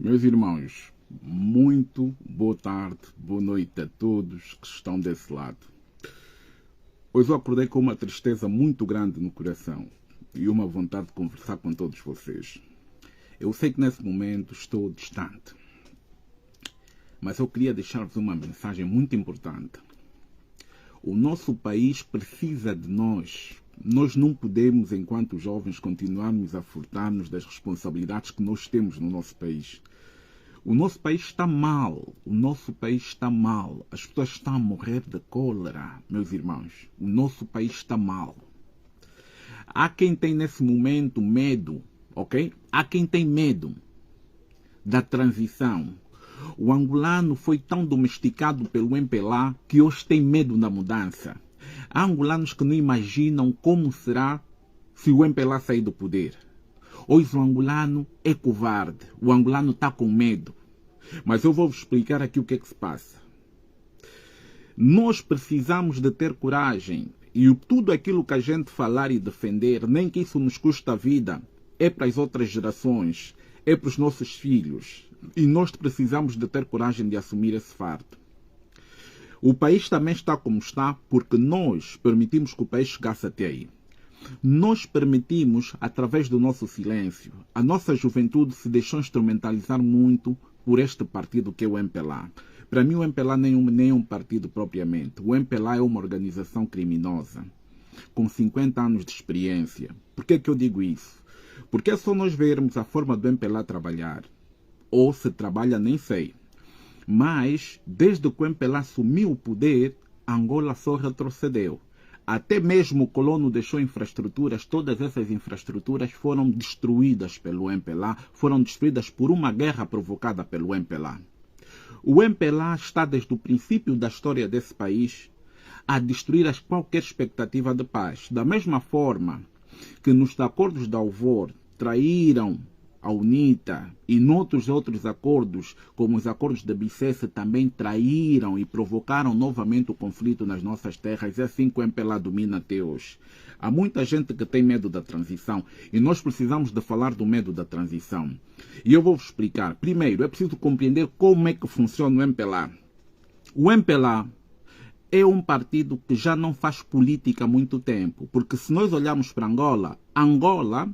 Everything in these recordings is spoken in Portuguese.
Meus irmãos, muito boa tarde, boa noite a todos que estão desse lado. Hoje eu acordei com uma tristeza muito grande no coração e uma vontade de conversar com todos vocês. Eu sei que nesse momento estou distante, mas eu queria deixar-vos uma mensagem muito importante. O nosso país precisa de nós. Nós não podemos, enquanto jovens, continuarmos a furtar-nos das responsabilidades que nós temos no nosso país. O nosso país está mal. O nosso país está mal. As pessoas estão a morrer de cólera, meus irmãos. O nosso país está mal. Há quem tem nesse momento medo, ok? Há quem tem medo da transição. O angolano foi tão domesticado pelo MPLA que hoje tem medo da mudança. Há angolanos que não imaginam como será se o MPLA sair do poder. Hoje o angolano é covarde, o angolano está com medo. Mas eu vou-vos explicar aqui o que é que se passa. Nós precisamos de ter coragem e tudo aquilo que a gente falar e defender, nem que isso nos custe a vida, é para as outras gerações, é para os nossos filhos. E nós precisamos de ter coragem de assumir esse fardo. O país também está como está porque nós permitimos que o país chegasse até aí. Nós permitimos, através do nosso silêncio, a nossa juventude se deixou instrumentalizar muito por este partido que é o MPLA. Para mim o MPLA nem é um partido propriamente. O MPLA é uma organização criminosa, com 50 anos de experiência. Por que eu digo isso? Porque é só nós vermos a forma do MPLA trabalhar. Ou se trabalha, nem sei. Mas, desde que o MPLA assumiu o poder, Angola só retrocedeu. Até mesmo o colono deixou infraestruturas, todas essas infraestruturas foram destruídas pelo MPLA, foram destruídas por uma guerra provocada pelo MPLA. O MPLA está desde o princípio da história desse país a destruir qualquer expectativa de paz. Da mesma forma que nos acordos de Alvor traíram a UNITA e noutros outros acordos, como os acordos de Bicesse, também traíram e provocaram novamente o conflito nas nossas terras. É assim que o MPLA domina até hoje. Há muita gente que tem medo da transição e nós precisamos de falar do medo da transição. E eu vou-vos explicar. Primeiro, é preciso compreender como é que funciona o MPLA. O MPLA é um partido que já não faz política há muito tempo, porque se nós olharmos para Angola,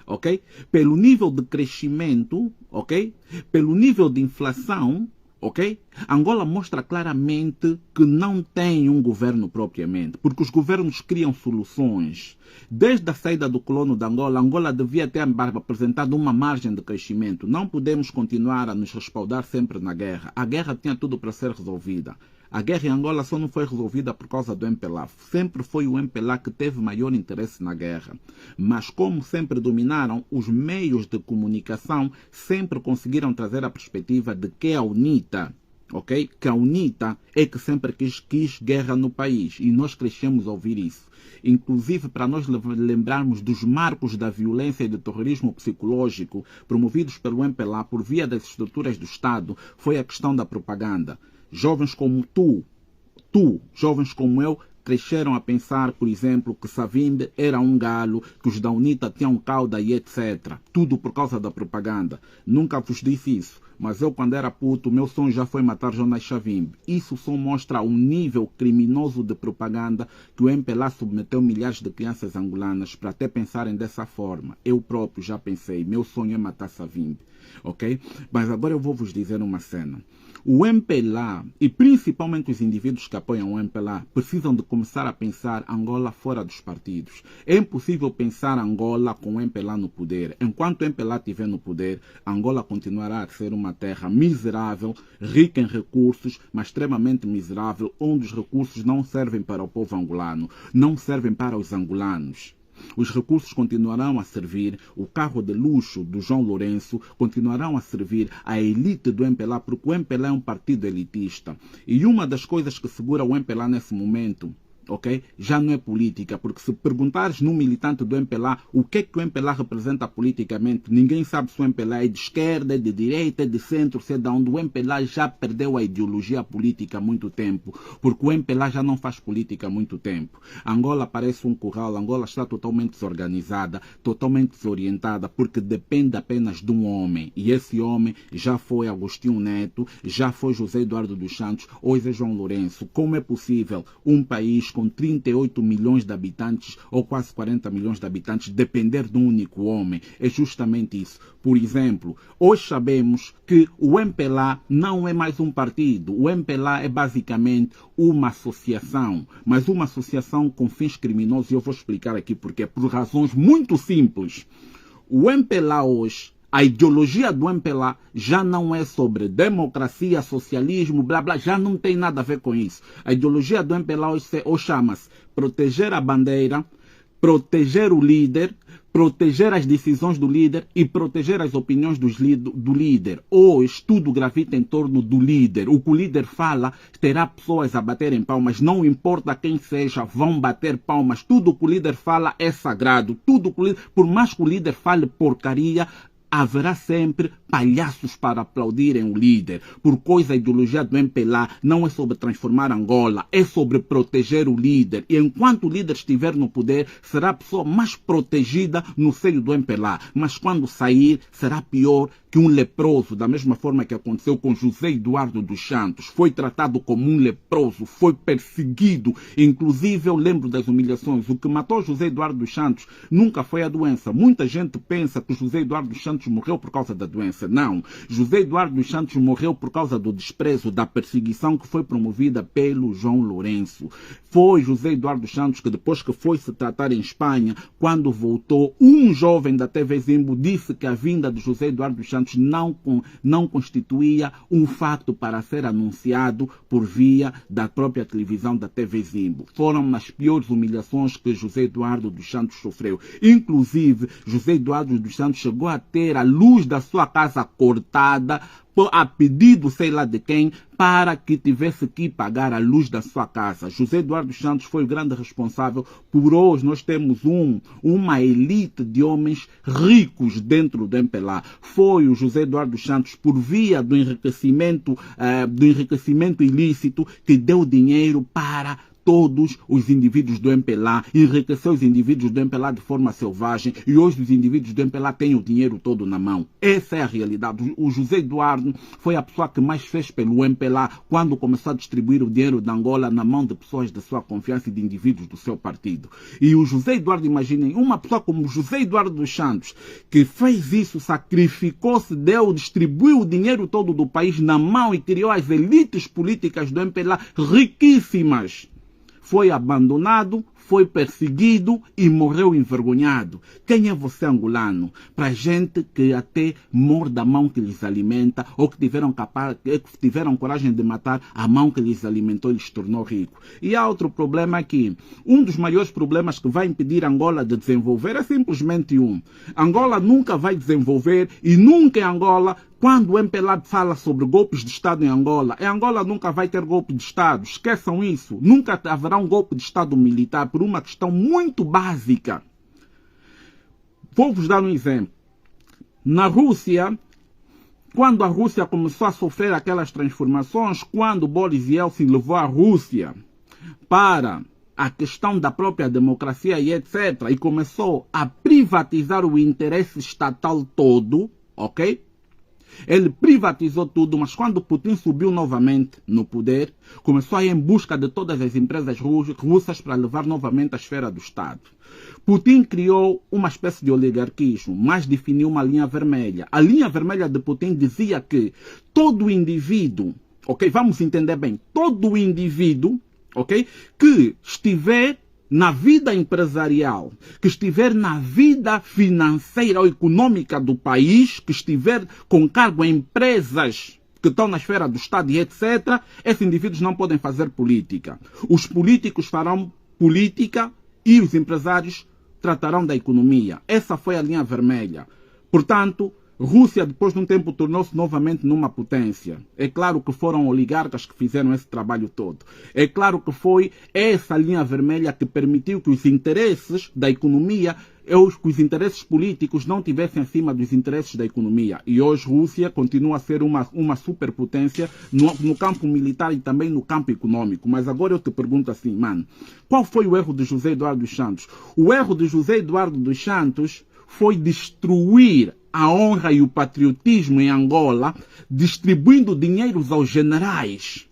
ok? Pelo nível de crescimento, ok? Pelo nível de inflação, ok? Angola mostra claramente que não tem um governo propriamente, porque os governos criam soluções. Desde a saída do colono de Angola, Angola devia ter apresentado uma margem de crescimento. Não podemos continuar a nos respaldar sempre na guerra. A guerra tinha tudo para ser resolvida. A guerra em Angola só não foi resolvida por causa do MPLA. Sempre foi o MPLA que teve maior interesse na guerra. Mas como sempre dominaram, os meios de comunicação sempre conseguiram trazer a perspectiva de que a UNITA, ok? Que a UNITA é que sempre quis guerra no país. E nós crescemos a ouvir isso. Inclusive, para nós lembrarmos dos marcos da violência e do terrorismo psicológico promovidos pelo MPLA por via das estruturas do Estado, foi a questão da propaganda. Jovens como jovens como eu, cresceram a pensar, por exemplo, que Savimbi era um galo, que os da UNITA tinham cauda e etc. Tudo por causa da propaganda. Nunca vos disse isso, mas eu, quando era puto, meu sonho já foi matar Jonas Savimbi. Isso só mostra um nível criminoso de propaganda que o MPLA submeteu milhares de crianças angolanas para até pensarem dessa forma. Eu próprio já pensei, meu sonho é matar Savimbi, ok? Mas agora eu vou vos dizer uma cena. O MPLA, e principalmente os indivíduos que apoiam o MPLA, precisam de começar a pensar Angola fora dos partidos. É impossível pensar Angola com o MPLA no poder. Enquanto o MPLA estiver no poder, Angola continuará a ser uma terra miserável, rica em recursos, mas extremamente miserável, onde os recursos não servem para o povo angolano, não servem para os angolanos. Os recursos continuarão a servir, o carro de luxo do João Lourenço continuarão a servir à elite do MPLA, porque o MPLA é um partido elitista. E uma das coisas que segura o MPLA nesse momento, ok? Já não é política, porque se perguntares num militante do MPLA o que é que o MPLA representa politicamente, ninguém sabe se o MPLA é de esquerda, é de direita, é de centro, se é de onde. O MPLA já perdeu a ideologia política há muito tempo, porque o MPLA já não faz política há muito tempo. Angola parece um curral, Angola está totalmente desorganizada, totalmente desorientada, porque depende apenas de um homem, e esse homem já foi Agostinho Neto, já foi José Eduardo dos Santos, hoje é João Lourenço. Como é possível um país com 38 milhões de habitantes, ou quase 40 milhões de habitantes, depender de um único homem? É justamente isso. Por exemplo, hoje sabemos que o MPLA não é mais um partido. O MPLA é basicamente uma associação, mas uma associação com fins criminosos, e eu vou explicar aqui porquê. Por razões muito simples. O MPLA hoje, a ideologia do MPLA já não é sobre democracia, socialismo, blá blá, já não tem nada a ver com isso. A ideologia do MPLA hoje chama-se proteger a bandeira, proteger o líder, proteger as decisões do líder e proteger as opiniões do líder. Hoje tudo gravita em torno do líder. O que o líder fala, terá pessoas a baterem palmas, não importa quem seja, vão bater palmas. Tudo que o líder fala é sagrado. Tudo que o líder, por mais que o líder fale porcaria, haverá sempre palhaços para aplaudirem o líder. Por coisa, a ideologia do MPLA não é sobre transformar Angola, é sobre proteger o líder. E enquanto o líder estiver no poder, será a pessoa mais protegida no seio do MPLA. Mas quando sair, será pior que um leproso, da mesma forma que aconteceu com José Eduardo dos Santos. Foi tratado como um leproso, foi perseguido. Inclusive, eu lembro das humilhações. O que matou José Eduardo dos Santos nunca foi a doença. Muita gente pensa que José Eduardo dos Santos morreu por causa da doença. Não. José Eduardo dos Santos morreu por causa do desprezo, da perseguição que foi promovida pelo João Lourenço. Foi José Eduardo dos Santos que, depois que foi se tratar em Espanha, quando voltou, um jovem da TV Zimbo disse que a vinda de José Eduardo dos Santos não constituía um fato para ser anunciado por via da própria televisão da TV Zimbo. Foram as piores humilhações que José Eduardo dos Santos sofreu. Inclusive, José Eduardo dos Santos chegou a ter a luz da sua casa cortada a pedido sei lá de quem, para que tivesse que pagar a luz da sua casa. José Eduardo dos Santos foi o grande responsável por hoje nós temos uma elite de homens ricos dentro do MPLA. Foi o José Eduardo dos Santos, por via do enriquecimento ilícito, que deu dinheiro para todos os indivíduos do MPLA, enriqueceu os indivíduos do MPLA de forma selvagem, e hoje os indivíduos do MPLA têm o dinheiro todo na mão. Essa é a realidade. O José Eduardo foi a pessoa que mais fez pelo MPLA quando começou a distribuir o dinheiro da Angola na mão de pessoas de sua confiança e de indivíduos do seu partido. E o José Eduardo, imaginem, uma pessoa como José Eduardo dos Santos, que fez isso, sacrificou-se, distribuiu o dinheiro todo do país na mão e criou as elites políticas do MPLA riquíssimas. Foi abandonado, foi perseguido e morreu envergonhado. Quem é você, angolano? Para gente que até morde a mão que lhes alimenta, ou que tiveram coragem de matar a mão que lhes alimentou e lhes tornou rico. E há outro problema aqui. Um dos maiores problemas que vai impedir Angola de desenvolver é simplesmente Angola nunca vai desenvolver, e nunca em Angola, quando o MPLA fala sobre golpes de Estado em Angola nunca vai ter golpe de Estado. Esqueçam isso. Nunca haverá um golpe de Estado militar por uma questão muito básica. Vou-vos dar um exemplo. Na Rússia, quando a Rússia começou a sofrer aquelas transformações, quando Boris Yeltsin levou a Rússia para a questão da própria democracia e etc., e começou a privatizar o interesse estatal todo, ok? Ele privatizou tudo, mas quando Putin subiu novamente no poder, começou a ir em busca de todas as empresas russas para levar novamente à esfera do Estado. Putin criou uma espécie de oligarquismo, mas definiu uma linha vermelha. A linha vermelha de Putin dizia que todo indivíduo, ok, vamos entender bem, todo indivíduo, ok, que estiver na vida empresarial, que estiver na vida financeira ou econômica do país, que estiver com cargo em empresas que estão na esfera do Estado e etc., esses indivíduos não podem fazer política. Os políticos farão política e os empresários tratarão da economia. Essa foi a linha vermelha. Portanto, Rússia, depois de um tempo, tornou-se novamente numa potência. É claro que foram oligarcas que fizeram esse trabalho todo. É claro que foi essa linha vermelha que permitiu que os interesses da economia, que os interesses políticos não tivessem acima dos interesses da economia. E hoje Rússia continua a ser uma superpotência no campo militar e também no campo econômico. Mas agora eu te pergunto assim, mano, qual foi o erro de José Eduardo dos Santos? O erro de José Eduardo dos Santos foi destruir a honra e o patriotismo em Angola, distribuindo dinheiros aos generais,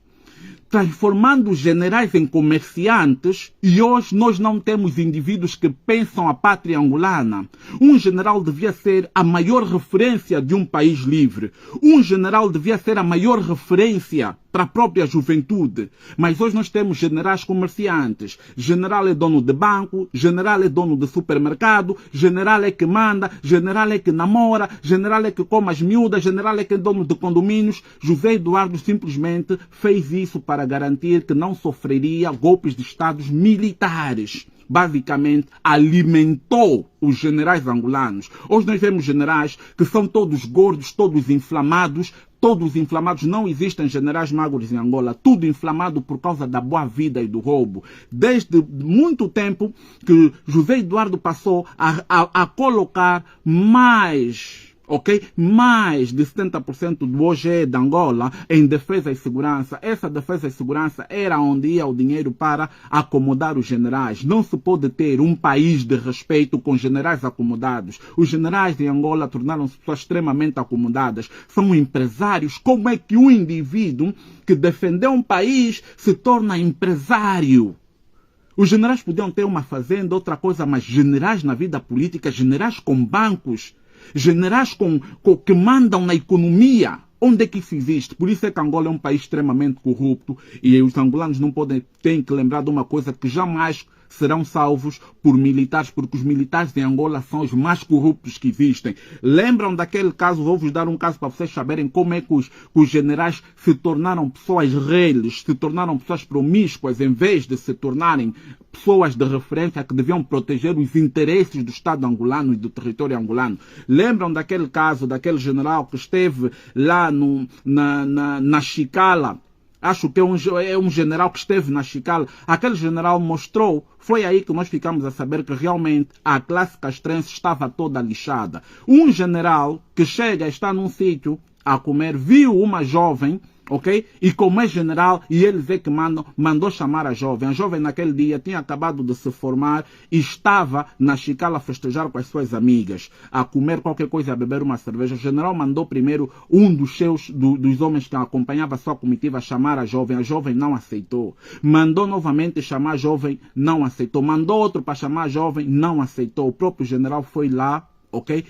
transformando os generais em comerciantes, e hoje nós não temos indivíduos que pensam a pátria angolana. Um general devia ser a maior referência de um país livre. Um general devia ser a maior referência para a própria juventude. Mas hoje nós temos generais comerciantes. General é dono de banco, general é dono de supermercado, general é que manda, general é que namora, general é que come as miúdas, general é que é dono de condomínios. José Eduardo simplesmente fez isso para garantir que não sofreria golpes de estados militares. Basicamente, alimentou os generais angolanos. Hoje nós vemos generais que são todos gordos, todos inflamados. Não existem generais magros em Angola. Tudo inflamado por causa da boa vida e do roubo. Desde muito tempo que José Eduardo passou a colocar mais de 70% do OGE de Angola em defesa e segurança. Essa defesa e segurança era onde ia o dinheiro para acomodar os generais. Não se pode ter um país de respeito com generais acomodados. Os generais de Angola tornaram-se pessoas extremamente acomodadas. São empresários. Como é que um indivíduo que defendeu um país se torna empresário? Os generais podiam ter uma fazenda, outra coisa, mas generais na vida política, generais com bancos, generais que mandam na economia. Onde é que isso existe? Por isso é que Angola é um país extremamente corrupto e os angolanos têm que lembrar de uma coisa, que jamais serão salvos por militares, porque os militares em Angola são os mais corruptos que existem. Lembram daquele caso? Vou-vos dar um caso para vocês saberem como é que os generais se tornaram pessoas reles, se tornaram pessoas promíscuas, em vez de se tornarem pessoas de referência que deviam proteger os interesses do Estado angolano e do território angolano. Lembram daquele caso, daquele general que esteve lá na Chicala? Acho que é um general que esteve na Chicala. Aquele general mostrou, foi aí que nós ficamos a saber que realmente a classe castrense estava toda lixada. Um general que chega, está num sítio a comer, viu uma jovem, e como é general, e eles é que mandou chamar a jovem. A jovem naquele dia tinha acabado de se formar e estava na Chicala a festejar com as suas amigas, a comer qualquer coisa, a beber uma cerveja. O general mandou primeiro um dos homens que acompanhava a sua comitiva chamar a jovem não aceitou. Mandou novamente chamar a jovem, não aceitou. Mandou outro para chamar a jovem, não aceitou. O próprio general foi lá,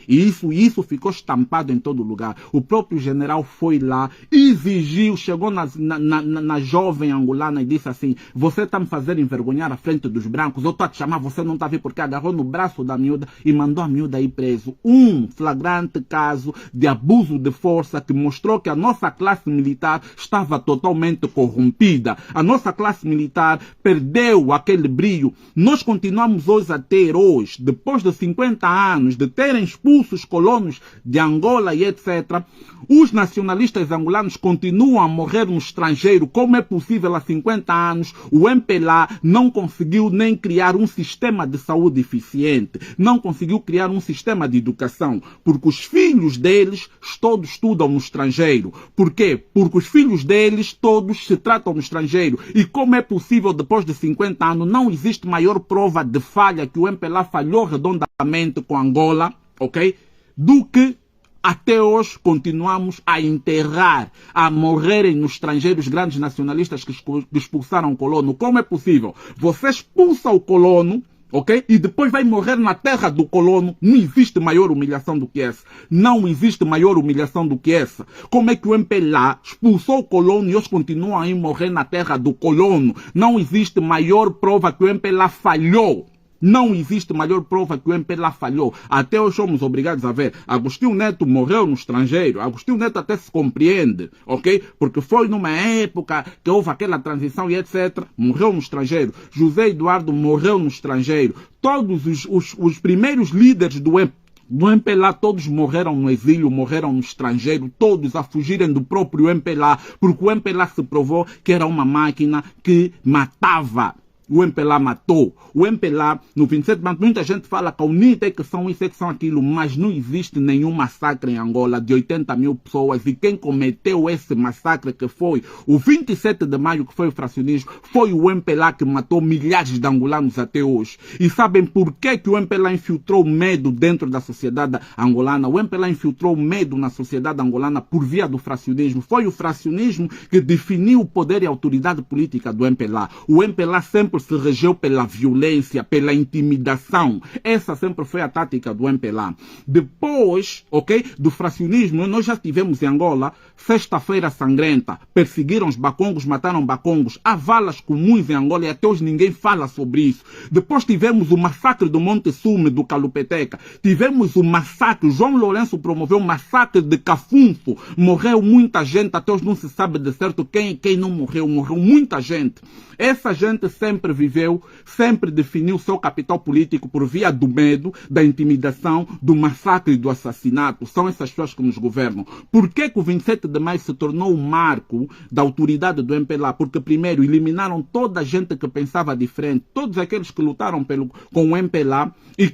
e isso ficou estampado em todo lugar. O próprio general foi lá, exigiu, chegou na jovem angolana e disse assim: você está me fazendo envergonhar à frente dos brancos, eu estou a te chamar, você não está a ver, porque agarrou no braço da miúda e mandou a miúda ir preso. Um flagrante caso de abuso de força que mostrou que a nossa classe militar estava totalmente corrompida. A nossa classe militar perdeu aquele brilho. Nós continuamos hoje a ter, depois de 50 anos de terem expulso os colonos de Angola e etc., os nacionalistas angolanos continuam a morrer no estrangeiro. Como é possível, há 50 anos, o MPLA não conseguiu nem criar um sistema de saúde eficiente, não conseguiu criar um sistema de educação, porque os filhos deles todos estudam no estrangeiro. Por quê? Porque os filhos deles todos se tratam no estrangeiro. E como é possível, depois de 50 anos, não existe maior prova de falha que o MPLA falhou redondamente com Angola, do que até hoje continuamos a enterrar, a morrerem no estrangeiro os grandes nacionalistas que expulsaram o colono. Como é possível? Você expulsa o colono, e depois vai morrer na terra do colono. Não existe maior humilhação do que essa. Não existe maior humilhação do que essa. Como é que o MPLA expulsou o colono e eles continuam a ir morrer na terra do colono? Não existe maior prova que o MPLA falhou. Não existe maior prova que o MPLA falhou. Até hoje somos obrigados a ver. Agostinho Neto morreu no estrangeiro. Agostinho Neto até se compreende, porque foi numa época que houve aquela transição e etc. Morreu no estrangeiro. José Eduardo morreu no estrangeiro. Todos os primeiros líderes do do MPLA, todos morreram no exílio, morreram no estrangeiro, todos a fugirem do próprio MPLA, porque o MPLA se provou que era uma máquina que matava. O MPLA matou. O MPLA, no 27 de maio, muita gente fala que a UNITA é que são isso, é que são aquilo, mas não existe nenhum massacre em Angola de 80 mil pessoas, e quem cometeu esse massacre, que foi o 27 de maio, que foi o fracionismo, foi o MPLA que matou milhares de angolanos até hoje. E sabem por que o MPLA infiltrou medo dentro da sociedade angolana? O MPLA infiltrou medo na sociedade angolana por via do fracionismo. Foi o fracionismo que definiu o poder e a autoridade política do MPLA. O MPLA sempre se regeu pela violência, pela intimidação. Essa sempre foi a tática do MPLA. Depois, do fracionismo, nós já tivemos em Angola Sexta-feira Sangrenta. Perseguiram os bacongos, mataram bacongos. Há valas comuns em Angola e até hoje ninguém fala sobre isso. Depois tivemos o massacre do Monte Sume, do Calupeteca. Tivemos o massacre, João Lourenço promoveu o massacre de Cafunfo. Morreu muita gente, até hoje não se sabe de certo quem não morreu. Morreu muita gente. Essa gente sempre viveu, sempre definiu seu capital político por via do medo, da intimidação, do massacre e do assassinato. São essas pessoas que nos governam. Por que o 27 de maio se tornou o marco da autoridade do MPLA? Porque, primeiro, eliminaram toda a gente que pensava diferente, todos aqueles que lutaram com o MPLA e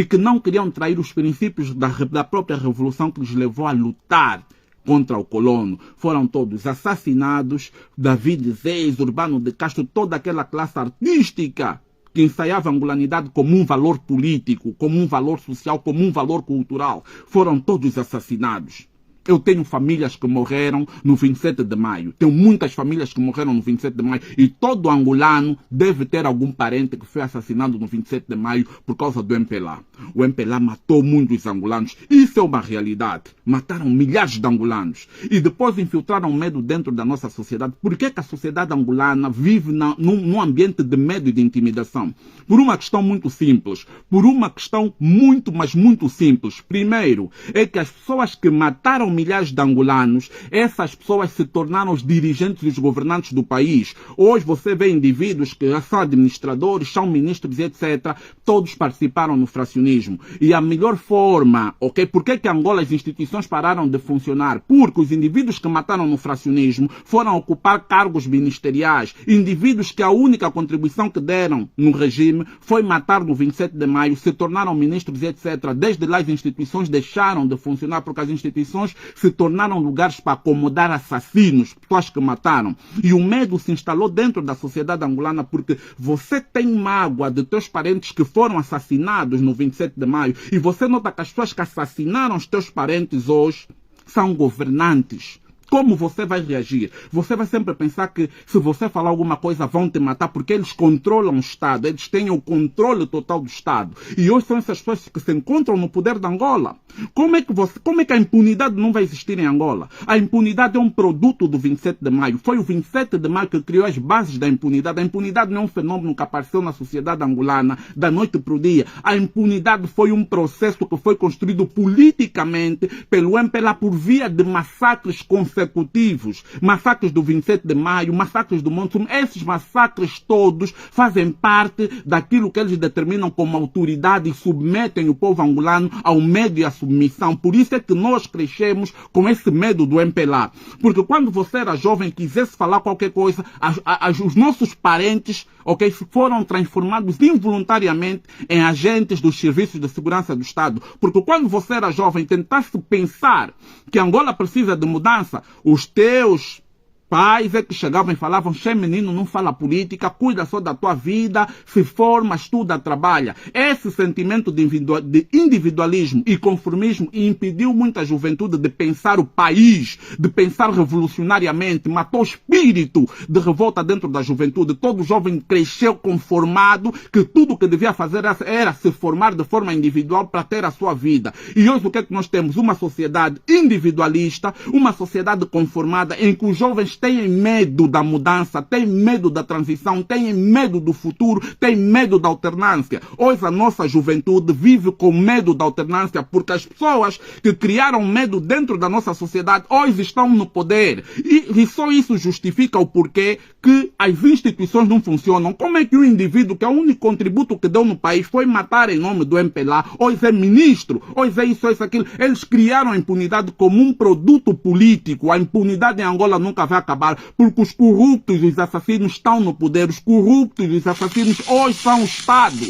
que não queriam trair os princípios da própria revolução que lhes levou a lutar contra o colono. Foram todos assassinados. David Zeis, Urbano de Castro, toda aquela classe artística que ensaiava a angolanidade como um valor político, como um valor social, como um valor cultural, foram todos assassinados. Eu tenho famílias que morreram no 27 de maio. Tenho muitas famílias que morreram no 27 de maio. E todo angolano deve ter algum parente que foi assassinado no 27 de maio por causa do MPLA. O MPLA matou muitos angolanos. Isso é uma realidade. Mataram milhares de angolanos. E depois infiltraram medo dentro da nossa sociedade. Por que a sociedade angolana vive num ambiente de medo e de intimidação? Por uma questão muito simples. Por uma questão muito, mas muito simples. Primeiro, é que as pessoas que mataram milhares de angolanos, essas pessoas se tornaram os dirigentes e os governantes do país. Hoje você vê indivíduos que são administradores, são ministros e etc. Todos participaram no fracionismo. E a melhor forma, por que Angola as instituições pararam de funcionar? Porque os indivíduos que mataram no fracionismo foram ocupar cargos ministeriais. Indivíduos que a única contribuição que deram no regime foi matar no 27 de maio, se tornaram ministros e etc. Desde lá as instituições deixaram de funcionar porque as instituições se tornaram lugares para acomodar assassinos, pessoas que mataram. E o medo se instalou dentro da sociedade angolana porque você tem mágoa de teus parentes que foram assassinados no 27 de maio e você nota que as pessoas que assassinaram os teus parentes hoje são governantes. Como você vai reagir? Você vai sempre pensar que se você falar alguma coisa vão te matar porque eles controlam o Estado, eles têm o controle total do Estado. E hoje são essas pessoas que se encontram no poder de Angola. Como é que a impunidade não vai existir em Angola? A impunidade é um produto do 27 de maio. Foi o 27 de maio que criou as bases da impunidade. A impunidade não é um fenômeno que apareceu na sociedade angolana da noite para o dia. A impunidade foi um processo que foi construído politicamente pelo MPLA por via de massacres consecutivos. Massacres do 27 de maio, massacres do Monte Sume. Esses massacres todos fazem parte daquilo que eles determinam como autoridade e submetem o povo angolano ao medo e à submissão. Por isso é que nós crescemos com esse medo do MPLA. Porque quando você era jovem e quisesse falar qualquer coisa, os nossos parentes foram transformados involuntariamente em agentes dos serviços de segurança do Estado. Porque quando você era jovem, tentasse pensar que Angola precisa de mudança, os teus pais é que chegavam e falavam: "Che menino, não fala política, cuida só da tua vida, se forma, estuda, trabalha." Esse sentimento de individualismo e conformismo impediu muita juventude de pensar o país, de pensar revolucionariamente, matou o espírito de revolta dentro da juventude. Todo jovem cresceu conformado que tudo o que devia fazer era se formar de forma individual para ter a sua vida. E hoje o que é que nós temos? Uma sociedade individualista, uma sociedade conformada em que os jovens têm medo da mudança, têm medo da transição, têm medo do futuro, têm medo da alternância. Hoje a nossa juventude vive com medo da alternância porque as pessoas que criaram medo dentro da nossa sociedade hoje estão no poder. E só isso justifica o porquê que as instituições não funcionam. Como é que um indivíduo que é o único contributo que deu no país foi matar em nome do MPLA, hoje é ministro, hoje é isso, é isso, aquilo. Eles criaram a impunidade como um produto político. A impunidade em Angola nunca vai acabar porque os corruptos e os assassinos estão no poder. Os corruptos e os assassinos hoje são o Estado.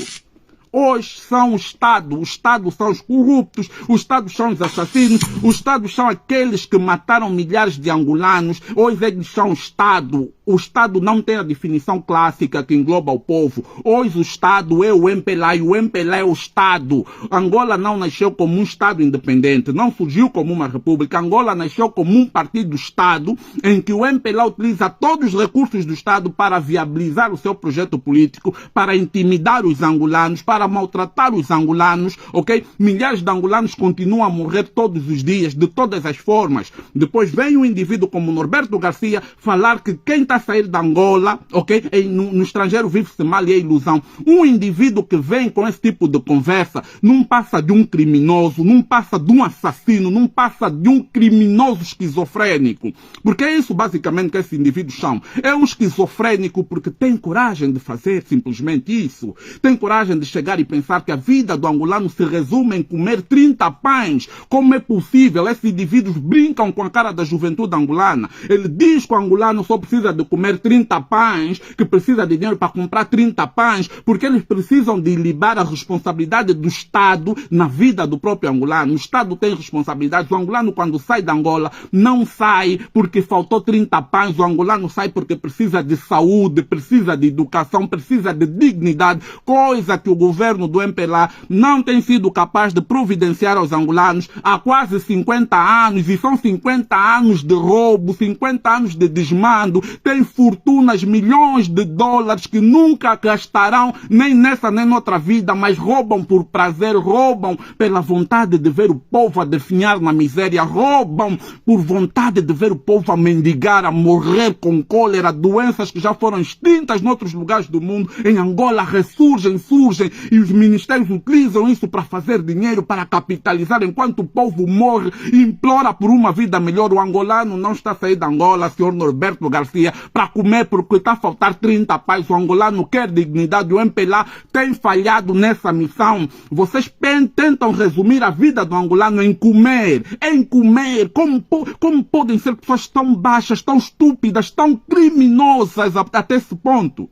Hoje são o Estado são os corruptos, o Estado são os assassinos, o Estado são aqueles que mataram milhares de angolanos, hoje eles são o Estado. O Estado não tem a definição clássica que engloba o povo. Hoje o Estado é o MPLA e o MPLA é o Estado. Angola não nasceu como um Estado independente, não surgiu como uma república. Angola nasceu como um partido do Estado em que o MPLA utiliza todos os recursos do Estado para viabilizar o seu projeto político, para intimidar os angolanos, para maltratar os angolanos, ok? Milhares de angolanos continuam a morrer todos os dias, de todas as formas. Depois vem um indivíduo como Norberto Garcia falar que quem está a sair da Angola, ok? No estrangeiro vive-se mal e é ilusão. Um indivíduo que vem com esse tipo de conversa não passa de um criminoso, não passa de um assassino, não passa de um criminoso esquizofrênico. Porque é isso basicamente que esses indivíduos são. É um esquizofrênico porque tem coragem de fazer simplesmente isso. Tem coragem de chegar e pensar que a vida do angolano se resume em comer 30 pães. Como é possível? Esses indivíduos brincam com a cara da juventude angolana. Ele diz que o angolano só precisa de comer 30 pães, que precisa de dinheiro para comprar 30 pães, porque eles precisam de liberar a responsabilidade do Estado na vida do próprio angolano. O Estado tem responsabilidade. O angolano, quando sai da Angola, não sai porque faltou 30 pães. O angolano sai porque precisa de saúde, precisa de educação, precisa de dignidade, coisa que o governo do MPLA não tem sido capaz de providenciar aos angolanos há quase 50 anos, e são 50 anos de roubo, 50 anos de desmando. Tem fortunas, milhões de dólares que nunca gastarão nem nessa nem noutra vida, mas roubam por prazer, roubam pela vontade de ver o povo a definhar na miséria, roubam por vontade de ver o povo a mendigar, a morrer com cólera, doenças que já foram extintas em outros lugares do mundo. Em Angola ressurgem, surgem, e os ministérios utilizam isso para fazer dinheiro, para capitalizar, enquanto o povo morre e implora por uma vida melhor. O angolano não está a sair da Angola, senhor Norberto Garcia, para comer porque está a faltar 30 pães. O angolano quer dignidade. O MPLA tem falhado nessa missão. Vocês tentam resumir a vida do angolano em comer. Em comer. Como podem ser pessoas tão baixas, tão estúpidas, tão criminosas até esse ponto?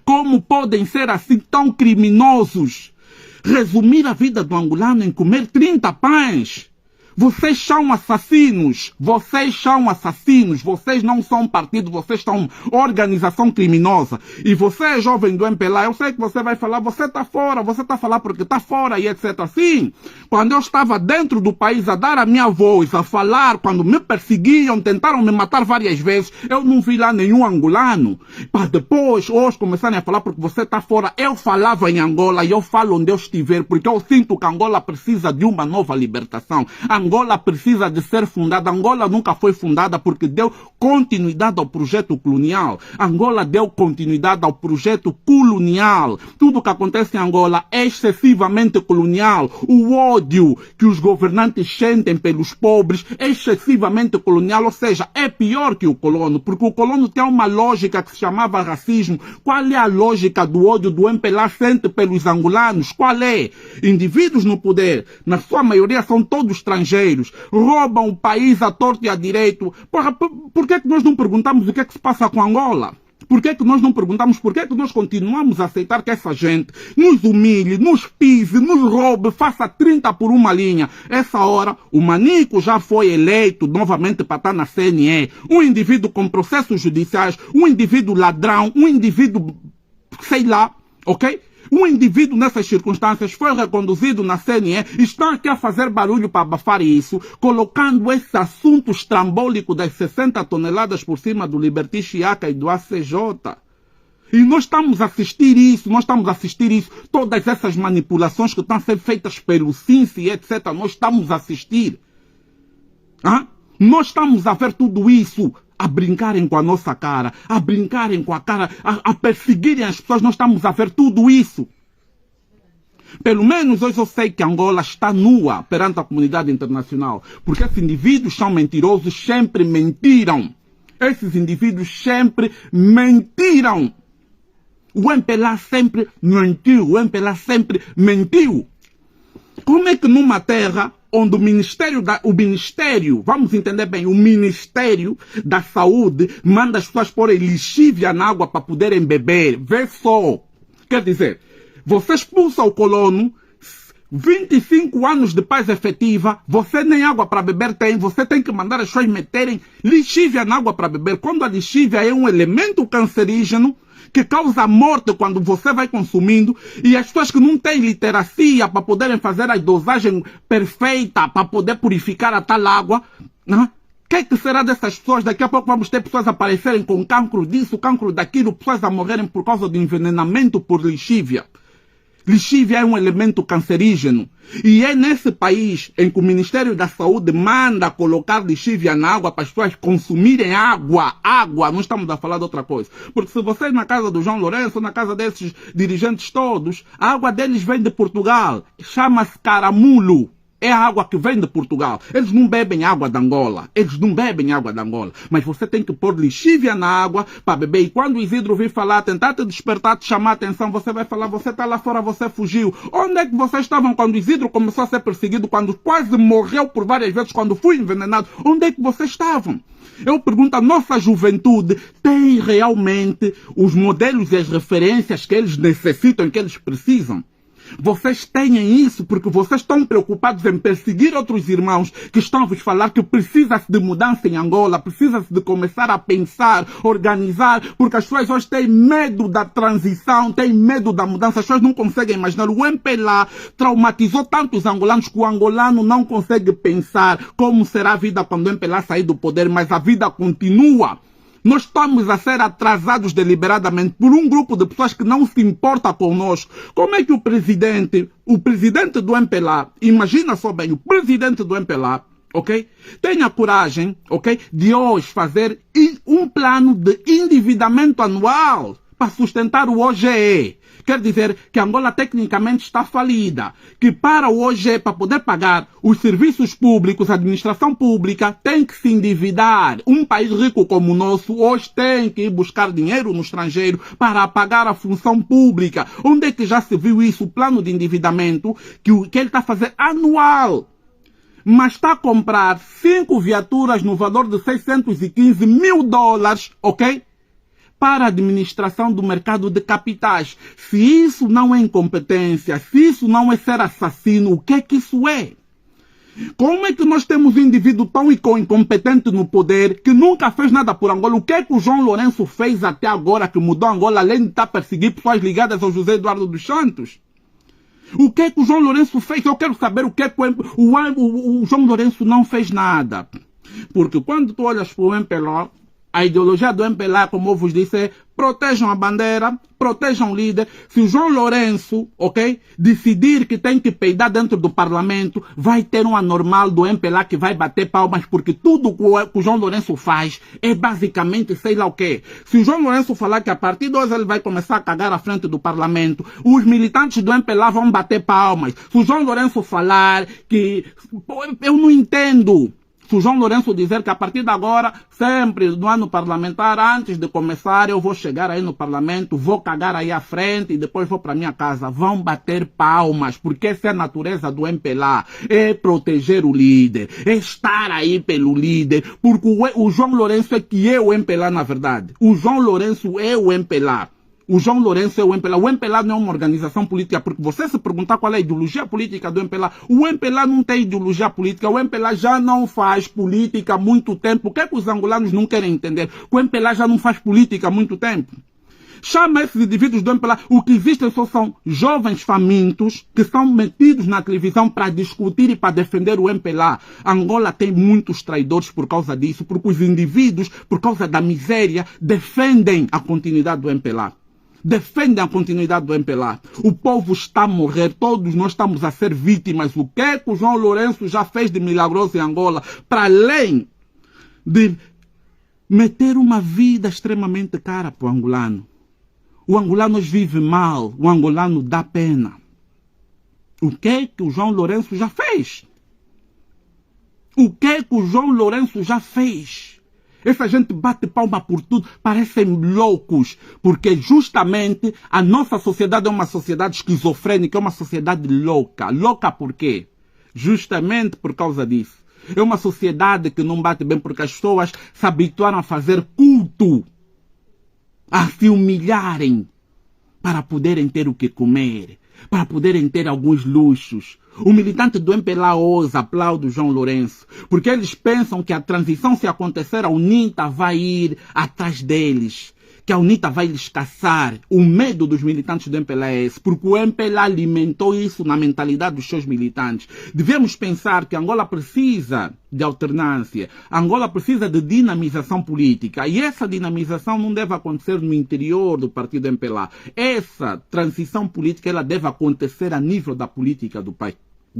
Como podem ser assim tão criminosos? Resumir a vida do angolano em comer 30 pães. Vocês são assassinos, vocês são assassinos, vocês não são partido, vocês são organização criminosa. E você, jovem do MPLA, eu sei que você vai falar, você está fora, você está a falar porque está fora e etc. Sim, quando eu estava dentro do país a dar a minha voz, a falar, quando me perseguiam, tentaram me matar várias vezes, eu não vi lá nenhum angolano. Para depois, hoje, começarem a falar porque você está fora. Eu falava em Angola e eu falo onde eu estiver, porque eu sinto que Angola precisa de uma nova libertação. Angola precisa de ser fundada. Angola nunca foi fundada porque deu continuidade ao projeto colonial. Angola deu continuidade ao projeto colonial. Tudo que acontece em Angola é excessivamente colonial. O ódio que os governantes sentem pelos pobres é excessivamente colonial, ou seja, é pior que o colono, porque o colono tem uma lógica que se chamava racismo. Qual é a lógica do ódio do MPLA sente pelos angolanos? Qual é? Indivíduos no poder, na sua maioria são todos estrangeiros, roubam o país à torto e à direito. Porra, por que é que nós não perguntamos o que é que se passa com Angola? Por que é que nós não perguntamos por que é que nós continuamos a aceitar que essa gente nos humilhe, nos pise, nos roube, faça 30 por uma linha? Essa hora, o Manico já foi eleito novamente para estar na CNE. Um indivíduo com processos judiciais, um indivíduo ladrão, um indivíduo, sei lá, ok? Um indivíduo nessas circunstâncias foi reconduzido na CNE e estão aqui a fazer barulho para abafar isso, colocando esse assunto estrambólico das 60 toneladas por cima do Liberty Chiaca e do ACJ. E nós estamos a assistir isso, todas essas manipulações que estão a ser feitas pelo CINCE, etc. Nós estamos a assistir. Nós estamos a ver tudo isso a brincarem com a nossa cara, a brincarem com a cara, a perseguirem as pessoas. Nós estamos a ver tudo isso. Pelo menos hoje eu sei que Angola está nua perante a comunidade internacional, porque esses indivíduos são mentirosos, sempre mentiram. Esses indivíduos sempre mentiram. O MPLA sempre mentiu, o MPLA sempre mentiu. Como é que numa terra onde o Ministério, vamos entender bem, o Ministério da Saúde manda as pessoas porem lixívia na água para poderem beber? Vê só. Quer dizer, você expulsa o colono, 25 anos de paz efetiva, você nem água para beber tem, você tem que mandar as pessoas meterem lixívia na água para beber, quando a lixívia é um elemento cancerígeno que causa morte quando você vai consumindo, e as pessoas que não têm literacia para poderem fazer a dosagem perfeita para poder purificar a tal água, né? O que será dessas pessoas? Daqui a pouco vamos ter pessoas aparecerem com cancro disso, cancro daquilo, pessoas a morrerem por causa de envenenamento por lixívia. Lixívia é um elemento cancerígeno. E é nesse país em que o Ministério da Saúde manda colocar lixívia na água para as pessoas consumirem água. Água, não estamos a falar de outra coisa. Porque se vocês na casa do João Lourenço, na casa desses dirigentes todos, a água deles vem de Portugal. Chama-se caramulo. É a água que vem de Portugal. Eles não bebem água da Angola. Eles não bebem água da Angola. Mas você tem que pôr lixívia na água para beber. E quando o Isidro vir falar, tentar te despertar, te chamar a atenção, você vai falar, você está lá fora, você fugiu. Onde é que vocês estavam quando o Isidro começou a ser perseguido, quando quase morreu por várias vezes, quando fui envenenado? Onde é que vocês estavam? Eu pergunto, a nossa juventude tem realmente os modelos e as referências que eles necessitam, que eles precisam? Vocês têm isso porque vocês estão preocupados em perseguir outros irmãos que estão a vos falar que precisa-se de mudança em Angola, precisa-se de começar a pensar, organizar, porque as pessoas hoje têm medo da transição, têm medo da mudança, as pessoas não conseguem imaginar. O MPLA traumatizou tanto os angolanos que o angolano não consegue pensar como será a vida quando o MPLA sair do poder, mas a vida continua. Nós estamos a ser atrasados deliberadamente por um grupo de pessoas que não se importa conosco. Como é que o presidente do MPLA, imagina só bem, o presidente do MPLA, ok, tem a coragem, ok, de hoje fazer um plano de endividamento anual para sustentar o OGE. Quer dizer que Angola tecnicamente está falida, que para o OGE, para poder pagar os serviços públicos, a administração pública, tem que se endividar. Um país rico como o nosso hoje tem que ir buscar dinheiro no estrangeiro para pagar a função pública. Onde é que já se viu isso? O plano de endividamento que ele está a fazer anual. Mas está a comprar 5 viaturas no valor de 615 mil dólares, ok? Para a administração do mercado de capitais. Se isso não é incompetência, se isso não é ser assassino, o que é que isso é? Como é que nós temos um indivíduo tão incompetente no poder que nunca fez nada por Angola? O que é que o João Lourenço fez até agora que mudou Angola, além de estar perseguindo pessoas ligadas ao José Eduardo dos Santos? O que é que o João Lourenço fez? Eu quero saber o que é que o João Lourenço não fez nada. Porque quando tu olhas para o MPLA, a ideologia do MPLA, como eu vos disse, é protejam a bandeira, protejam o líder. Se o João Lourenço, ok, decidir que tem que peidar dentro do parlamento, vai ter um anormal do MPLA que vai bater palmas, porque tudo que o João Lourenço faz é basicamente sei lá o quê. Se o João Lourenço falar que a partir de hoje ele vai começar a cagar à frente do parlamento, os militantes do MPLA vão bater palmas. Se o João Lourenço falar que... Eu não entendo. Se o João Lourenço dizer que a partir de agora, sempre no ano parlamentar, antes de começar, eu vou chegar aí no parlamento, vou cagar aí à frente e depois vou para minha casa. Vão bater palmas, porque essa é a natureza do MPLA. É proteger o líder, é estar aí pelo líder, porque o João Lourenço é que é o MPLA na verdade. O João Lourenço é o MPLA. O João Lourenço é o MPLA. O MPLA não é uma organização política, porque você se perguntar qual é a ideologia política do MPLA, o MPLA não tem ideologia política. O MPLA já não faz política há muito tempo. O que é que os angolanos não querem entender? O MPLA já não faz política há muito tempo. Chama esses indivíduos do MPLA. O que existe só são jovens famintos que são metidos na televisão para discutir e para defender o MPLA. Angola tem muitos traidores por causa disso, porque os indivíduos, por causa da miséria, defendem a continuidade do MPLA. Defendem a continuidade do MPLA. O povo está a morrer, todos nós estamos a ser vítimas. O que é que o João Lourenço já fez de milagroso em Angola? Para além de meter uma vida extremamente cara para o angolano. O angolano vive mal, o angolano dá pena. O que é que o João Lourenço já fez? O que é que o João Lourenço já fez? Essa gente bate palma por tudo, parecem loucos, porque justamente a nossa sociedade é uma sociedade esquizofrênica, é uma sociedade louca. Louca por quê? Justamente por causa disso. É uma sociedade que não bate bem porque as pessoas se habituaram a fazer culto, a se humilharem para poderem ter o que comer, para poderem ter alguns luxos. O militante do MPLA ousa, aplaude o João Lourenço, porque eles pensam que a transição, se acontecer, a UNITA vai ir atrás deles, que a UNITA vai lhes caçar. O medo dos militantes do MPLA é esse, porque o MPLA alimentou isso na mentalidade dos seus militantes. Devemos pensar que Angola precisa de alternância, Angola precisa de dinamização política, e essa dinamização não deve acontecer no interior do partido MPLA. Essa transição política ela deve acontecer a nível da política do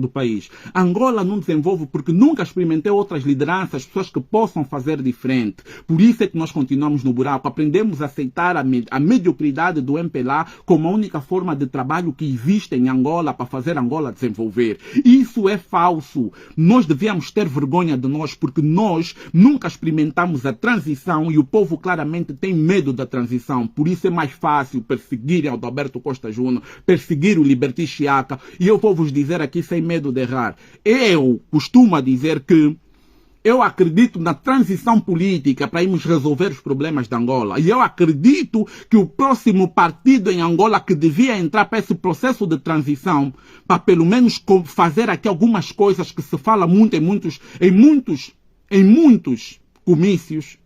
país. Angola não desenvolve porque nunca experimentei outras lideranças, pessoas que possam fazer diferente. Por isso é que nós continuamos no buraco. Aprendemos a aceitar a mediocridade do MPLA como a única forma de trabalho que existe em Angola para fazer Angola desenvolver. Isso é falso. Nós devíamos ter vergonha de nós porque nós nunca experimentamos a transição e o povo claramente tem medo da transição. Por isso é mais fácil perseguir Adalberto Costa Júnior, perseguir o Liberty Chiaka. E eu vou vos dizer aqui sem medo de errar. Eu costumo dizer que eu acredito na transição política para irmos resolver os problemas de Angola. E eu acredito que o próximo partido em Angola que devia entrar para esse processo de transição, para pelo menos fazer aqui algumas coisas que se fala muito em muitos comícios,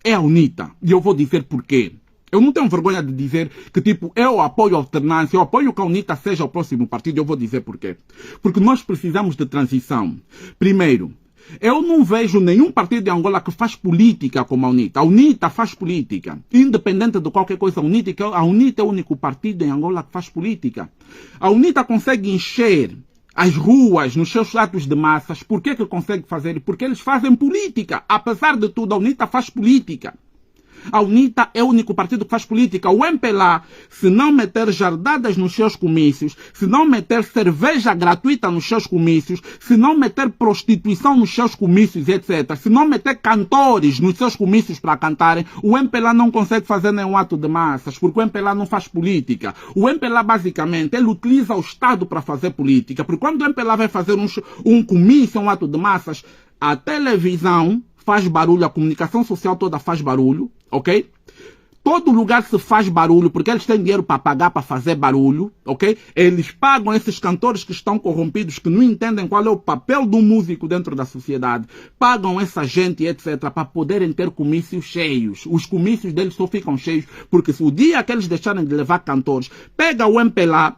é a UNITA. E eu vou dizer porquê. Eu não tenho vergonha de dizer que, tipo, eu apoio a alternância, eu apoio que a UNITA seja o próximo partido. Eu vou dizer porquê. Porque nós precisamos de transição. Primeiro, eu não vejo nenhum partido de Angola que faz política como a UNITA. A UNITA faz política. Independente de qualquer coisa, a UNITA é o único partido em Angola que faz política. A UNITA consegue encher as ruas nos seus atos de massas. Por que consegue fazer? Porque eles fazem política. Apesar de tudo, a UNITA faz política. A UNITA é o único partido que faz política. O MPLA, se não meter jardadas nos seus comícios, se não meter cerveja gratuita nos seus comícios, se não meter prostituição nos seus comícios, etc., se não meter cantores nos seus comícios para cantarem, o MPLA não consegue fazer nenhum ato de massas, porque o MPLA não faz política. O MPLA, basicamente, ele utiliza o Estado para fazer política, porque quando o MPLA vai fazer um comício, um ato de massas, a televisão faz barulho, a comunicação social toda faz barulho, ok? Todo lugar se faz barulho, porque eles têm dinheiro para pagar para fazer barulho, ok? Eles pagam esses cantores que estão corrompidos, que não entendem qual é o papel do músico dentro da sociedade. Pagam essa gente, etc., para poderem ter comícios cheios. Os comícios deles só ficam cheios, porque se o dia que eles deixarem de levar cantores, pega o MPLA,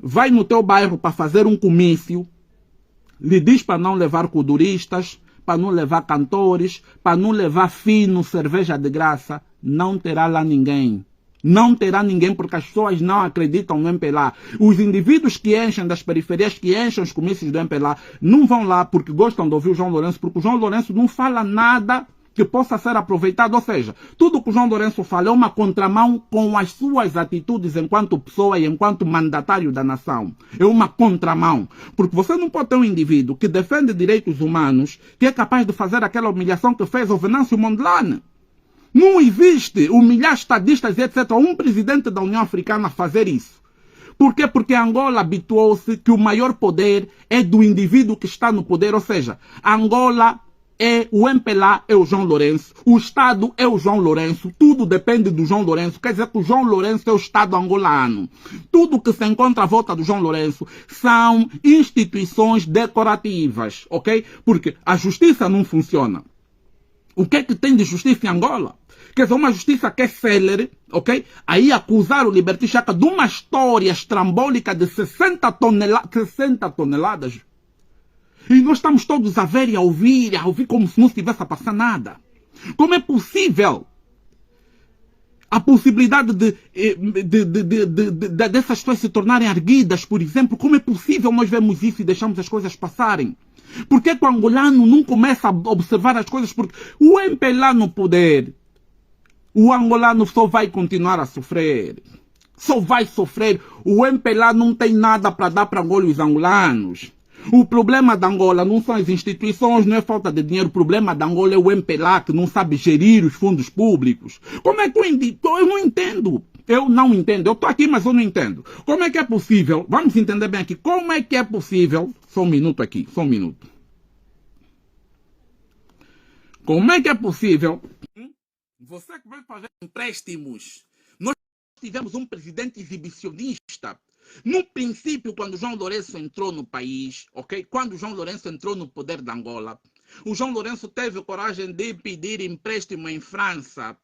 vai no teu bairro para fazer um comício, lhe diz para não levar coduristas, para não levar cantores, para não levar fino, cerveja de graça, não terá lá ninguém. Não terá ninguém porque as pessoas não acreditam no MPLA. Os indivíduos que enchem das periferias, que enchem os comícios do MPLA, não vão lá porque gostam de ouvir o João Lourenço, porque o João Lourenço não fala nada que possa ser aproveitado. Ou seja, tudo que o João Lourenço fala é uma contramão com as suas atitudes enquanto pessoa e enquanto mandatário da nação. É uma contramão. Porque você não pode ter um indivíduo que defende direitos humanos que é capaz de fazer aquela humilhação que fez o Venâncio Mondlane. Não existe humilhar estadistas, etc., um presidente da União Africana fazer isso. Por quê? Porque Angola habituou-se que o maior poder é do indivíduo que está no poder. Ou seja, Angola o MPLA é o João Lourenço, o Estado é o João Lourenço, tudo depende do João Lourenço, quer dizer que o João Lourenço é o Estado angolano. Tudo que se encontra à volta do João Lourenço são instituições decorativas, ok? Porque a justiça não funciona. O que é que tem de justiça em Angola? Quer dizer, uma justiça que é célere, ok? Aí acusar o Liberty Chiaka de uma história estrambólica de 60 toneladas. E nós estamos todos a ver e a ouvir como se não estivesse a passar nada. Como é possível a possibilidade dessas pessoas se tornarem erguidas, por exemplo? Como é possível nós vermos isso e deixamos as coisas passarem? Por que o angolano não começa a observar as coisas? Porque o MPLA no poder, o angolano só vai continuar a sofrer. Só vai sofrer. O MPLA não tem nada para dar para Angola e os angolanos. O problema da Angola não são as instituições, não é falta de dinheiro. O problema da Angola é o MPLA que não sabe gerir os fundos públicos. Como é que eu não entendo? Eu não entendo. Eu estou aqui, mas eu não entendo. Como é que é possível? Vamos entender bem aqui. Como é que é possível? Só um minuto aqui, só um minuto. Como é que é possível? Você que vai fazer empréstimos. Nós tivemos um presidente exibicionista. No princípio, quando João Lourenço entrou no país, ok? Quando João Lourenço entrou no poder da Angola, o João Lourenço teve coragem de pedir empréstimo em França,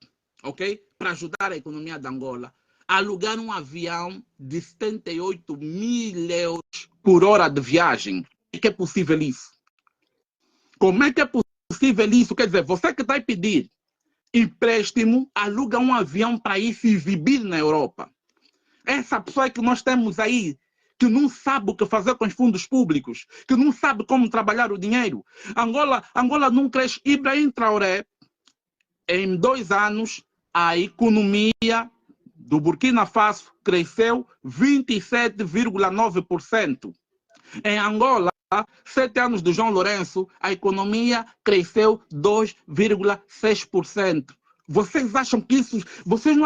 ok? Para ajudar a economia da Angola. Alugar um avião de 78 mil euros por hora de viagem. Como é que é possível isso? Como é que é possível isso? Quer dizer, você que vai pedir empréstimo, aluga um avião para ir se exibir na Europa. Essa pessoa que nós temos aí, que não sabe o que fazer com os fundos públicos, que não sabe como trabalhar o dinheiro. Angola não cresce. Ibrahim Traoré, em 2 anos, a economia do Burkina Faso cresceu 27,9%. Em Angola, 7 anos do João Lourenço, a economia cresceu 2,6%. Vocês não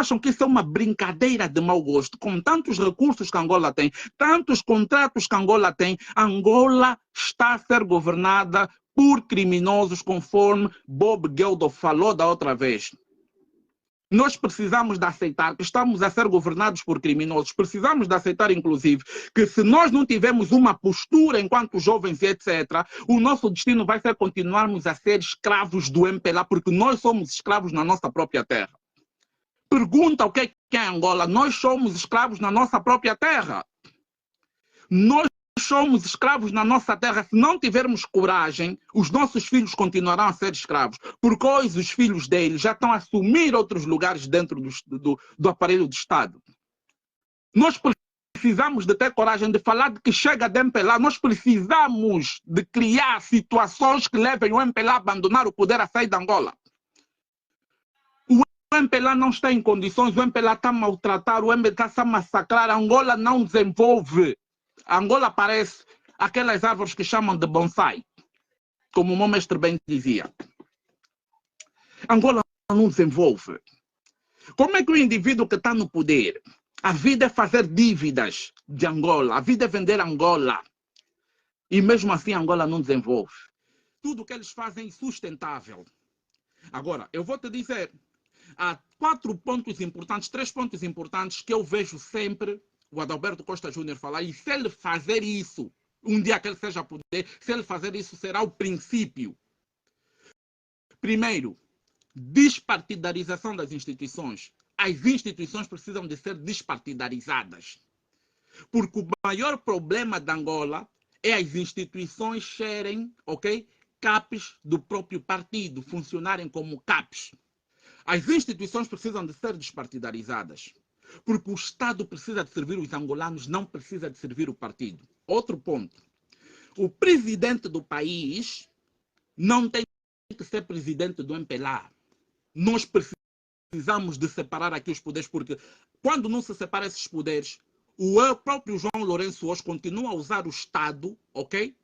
acham que isso é uma brincadeira de mau gosto? Com tantos recursos que Angola tem, tantos contratos que Angola tem, Angola está a ser governada por criminosos, conforme Bob Geldof falou da outra vez. Nós precisamos de aceitar que estamos a ser governados por criminosos. Precisamos de aceitar, inclusive, que se nós não tivermos uma postura enquanto jovens e etc., o nosso destino vai ser continuarmos a ser escravos do MPLA, porque nós somos escravos na nossa própria terra. Pergunta o que é Angola. Nós somos escravos na nossa própria terra. Nós somos escravos na nossa terra. Se não tivermos coragem, os nossos filhos continuarão a ser escravos, porque hoje os filhos deles já estão a assumir outros lugares dentro do aparelho do Estado. Nós precisamos de ter coragem de falar de que chega de MPLA. Nós precisamos de criar situações que levem o MPLA a abandonar o poder a sair de Angola. O MPLA não está em condições, o MPLA está a maltratar, o MPLA está a massacrar, a Angola não desenvolve. A Angola parece aquelas árvores que chamam de bonsai, como o meu mestre bem dizia. Angola não desenvolve. Como é que o indivíduo que está no poder, a vida é fazer dívidas de Angola, a vida é vender Angola, e mesmo assim Angola não desenvolve. Tudo o que eles fazem é insustentável. Agora, eu vou te dizer, há 4 pontos importantes, 3 pontos importantes que eu vejo sempre o Adalberto Costa Júnior falar, e se ele fazer isso, um dia que ele seja poder, se ele fazer isso, será o princípio. Primeiro, despartidarização das instituições. As instituições precisam de ser despartidarizadas. Porque o maior problema da Angola é as instituições serem, ok, CAPs do próprio partido, funcionarem como CAPs. As instituições precisam de ser despartidarizadas. Porque o Estado precisa de servir os angolanos, não precisa de servir o partido. Outro ponto. O presidente do país não tem que ser presidente do MPLA. Nós precisamos de separar aqui os poderes, porque quando não se separa esses poderes, o próprio João Lourenço hoje continua a usar o Estado, ok?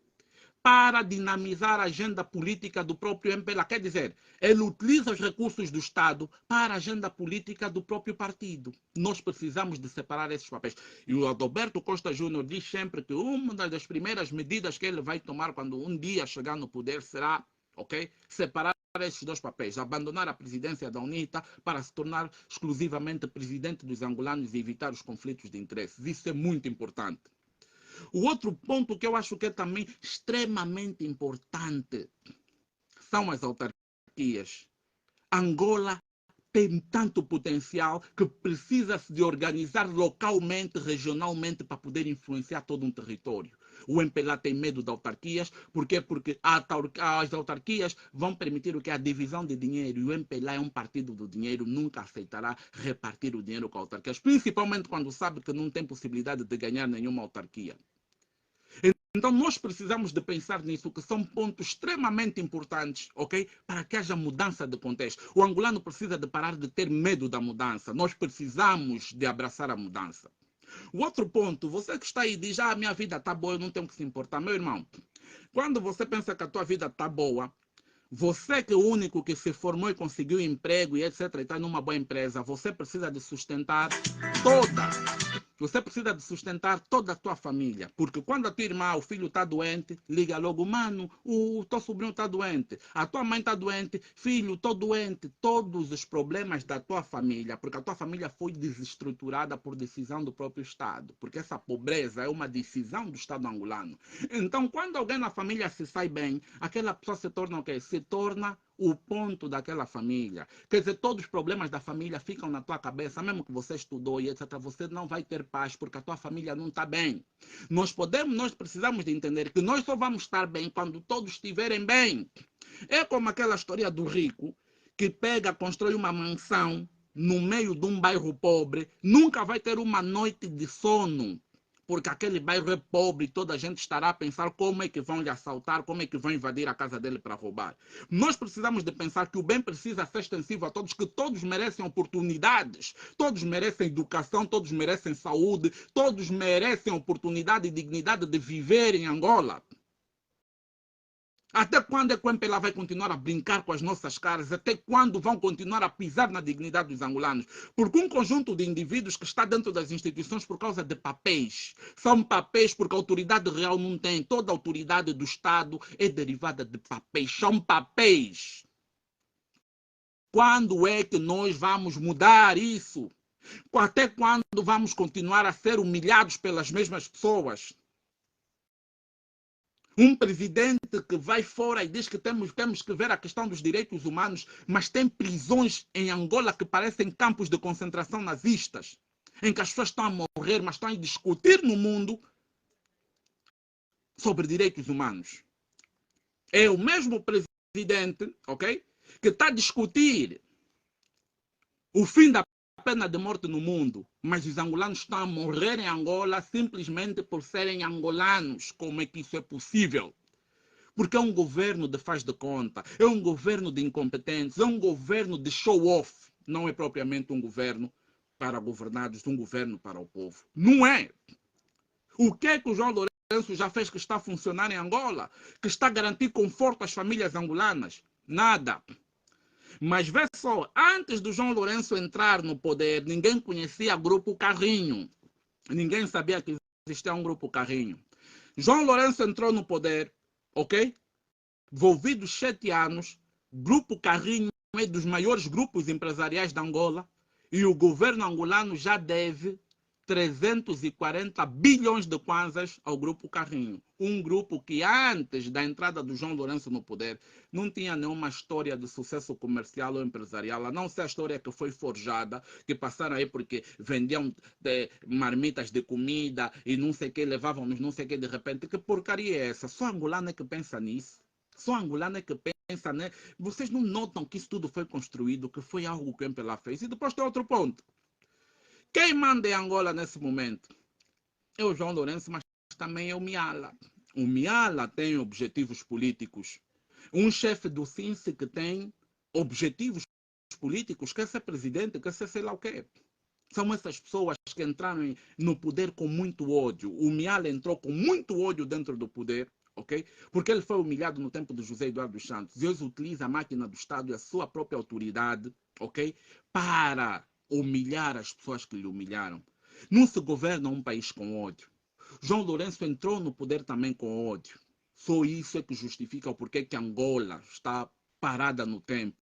Para dinamizar a agenda política do próprio MPLA. Quer dizer, ele utiliza os recursos do Estado para a agenda política do próprio partido. Nós precisamos de separar esses papéis. E o Adalberto Costa Júnior diz sempre que uma das primeiras medidas que ele vai tomar quando um dia chegar no poder será, ok, separar esses 2 papéis, abandonar a presidência da UNITA para se tornar exclusivamente presidente dos angolanos e evitar os conflitos de interesses. Isso é muito importante. O outro ponto que eu acho que é também extremamente importante são as autarquias. Angola tem tanto potencial que precisa-se de organizar localmente, regionalmente, para poder influenciar todo um território. O MPLA tem medo de autarquias. Por quê? Porque as autarquias vão permitir o que? A divisão de dinheiro. E o MPLA é um partido do dinheiro, nunca aceitará repartir o dinheiro com autarquias, principalmente quando sabe que não tem possibilidade de ganhar nenhuma autarquia. Então nós precisamos de pensar nisso, que são pontos extremamente importantes, ok? Para que haja mudança de contexto. O angolano precisa de parar de ter medo da mudança. Nós precisamos de abraçar a mudança. O outro ponto, você que está aí e diz, ah, minha vida está boa, eu não tenho que se importar. Meu irmão, quando você pensa que a tua vida está boa, você que é o único que se formou e conseguiu emprego e etc, e está numa boa empresa, você precisa de sustentar toda Você precisa de sustentar toda a tua família. Porque quando a tua irmã, o filho está doente, liga logo, mano, o teu sobrinho está doente. A tua mãe está doente, filho, estou doente. Todos os problemas da tua família, porque a tua família foi desestruturada por decisão do próprio Estado. Porque essa pobreza é uma decisão do Estado angolano. Então, quando alguém na família se sai bem, aquela pessoa se torna o quê? Se torna o ponto daquela família. Quer dizer, todos os problemas da família ficam na tua cabeça, mesmo que você estudou e etc. Você não vai ter paz porque a tua família não está bem. Nós precisamos de entender que nós só vamos estar bem quando todos estiverem bem. É como aquela história do rico que pega, constrói uma mansão no meio de um bairro pobre, nunca vai ter uma noite de sono. Porque aquele bairro é pobre e toda a gente estará a pensar como é que vão lhe assaltar, como é que vão invadir a casa dele para roubar. Nós precisamos de pensar que o bem precisa ser extensivo a todos, que todos merecem oportunidades, todos merecem educação, todos merecem saúde, todos merecem oportunidade e dignidade de viver em Angola. Até quando é que o MPLA vai continuar a brincar com as nossas caras? Até quando vão continuar a pisar na dignidade dos angolanos? Porque um conjunto de indivíduos que está dentro das instituições por causa de papéis. São papéis porque a autoridade real não tem. Toda a autoridade do Estado é derivada de papéis. São papéis. Quando é que nós vamos mudar isso? Até quando vamos continuar a ser humilhados pelas mesmas pessoas? Um presidente que vai fora e diz que temos que ver a questão dos direitos humanos, mas tem prisões em Angola que parecem campos de concentração nazistas, em que as pessoas estão a morrer, mas estão a discutir no mundo sobre direitos humanos. É o mesmo presidente, ok, que está a discutir o fim da pena de morte no mundo, mas os angolanos estão a morrer em Angola simplesmente por serem angolanos. Como é que isso é possível? Porque é um governo de faz de conta, é um governo de incompetentes, é um governo de show-off. Não é propriamente um governo para governados, um governo para o povo. Não é. O que é que o João Lourenço já fez que está a funcionar em Angola? Que está a garantir conforto às famílias angolanas? Nada. Mas vê só, antes do João Lourenço entrar no poder, ninguém conhecia o Grupo Carrinho. Ninguém sabia que existia um Grupo Carrinho. João Lourenço entrou no poder, ok? Envolvidos 7 anos, Grupo Carrinho é dos maiores grupos empresariais da Angola e o governo angolano já deve 340 bilhões de kwanzas ao Grupo Carrinho. Um grupo que antes da entrada do João Lourenço no poder não tinha nenhuma história de sucesso comercial ou empresarial, a não ser a história que foi forjada, que passaram aí porque vendiam marmitas de comida e não sei o que, levavam-nos não sei o que de repente. Que porcaria é essa? Só angolano é que pensa nisso. Só angolano é que pensa, né? Vocês não notam que isso tudo foi construído, que foi algo que o MPLA fez. E depois tem outro ponto. Quem manda em Angola nesse momento é o João Lourenço, mas também é o Miala. O Miala tem objetivos políticos. Um chefe do CINSE que tem objetivos políticos, quer ser presidente, quer ser sei lá o quê. São essas pessoas que entraram no poder com muito ódio. O Miala entrou com muito ódio dentro do poder, ok? Porque ele foi humilhado no tempo de José Eduardo dos Santos. Deus utiliza a máquina do Estado e a sua própria autoridade, ok? Para humilhar as pessoas que lhe humilharam. Não se governa um país com ódio. João Lourenço entrou no poder também com ódio. Só isso é que justifica o porquê que Angola está parada no tempo.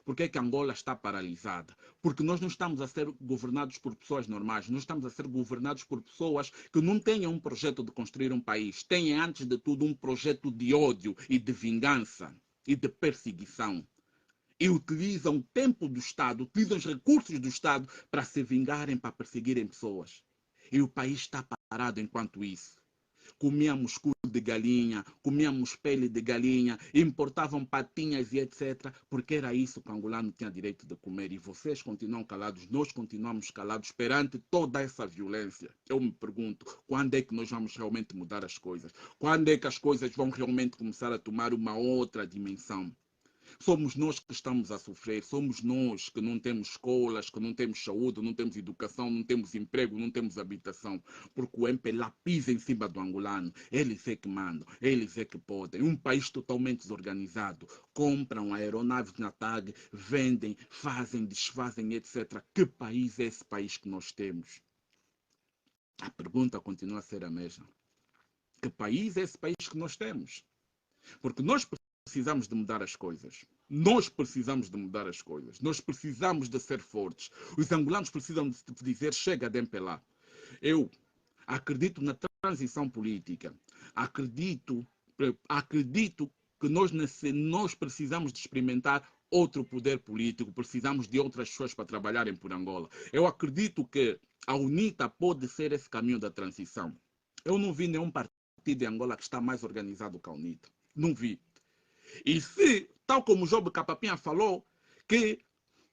Porquê que Angola está paralisada? Porque nós não estamos a ser governados por pessoas normais, nós estamos a ser governados por pessoas que não têm um projeto de construir um país, têm antes de tudo um projeto de ódio e de vingança e de perseguição. E utilizam o tempo do Estado, utilizam os recursos do Estado para se vingarem, para perseguirem pessoas. E o país está parado enquanto isso. Comíamos cu de galinha, comíamos pele de galinha, importavam patinhas e etc. Porque era isso que o angolano tinha direito de comer. E vocês continuam calados, nós continuamos calados perante toda essa violência. Eu me pergunto, quando é que nós vamos realmente mudar as coisas? Quando é que as coisas vão realmente começar a tomar uma outra dimensão? Somos nós que estamos a sofrer, somos nós que não temos escolas, que não temos saúde, não temos educação, não temos emprego, não temos habitação, porque o MPLA pisa em cima do angolano, eles é que mandam, eles é que podem. Um país totalmente desorganizado, compram aeronaves na TAG, vendem, fazem, desfazem, etc. Que país é esse país que nós temos? A pergunta continua a ser a mesma. Que país é esse país que nós temos? Porque nós precisamos de mudar as coisas. Nós precisamos de mudar as coisas. Nós precisamos de ser fortes. Os angolanos precisam de dizer chega de MPLA. Eu acredito na transição política. Acredito que nós precisamos de experimentar outro poder político. Precisamos de outras pessoas para trabalharem por Angola. Eu acredito que a UNITA pode ser esse caminho da transição. Eu não vi nenhum partido em Angola que está mais organizado que a UNITA. Não vi. E se, tal como o Job Capapinha falou, que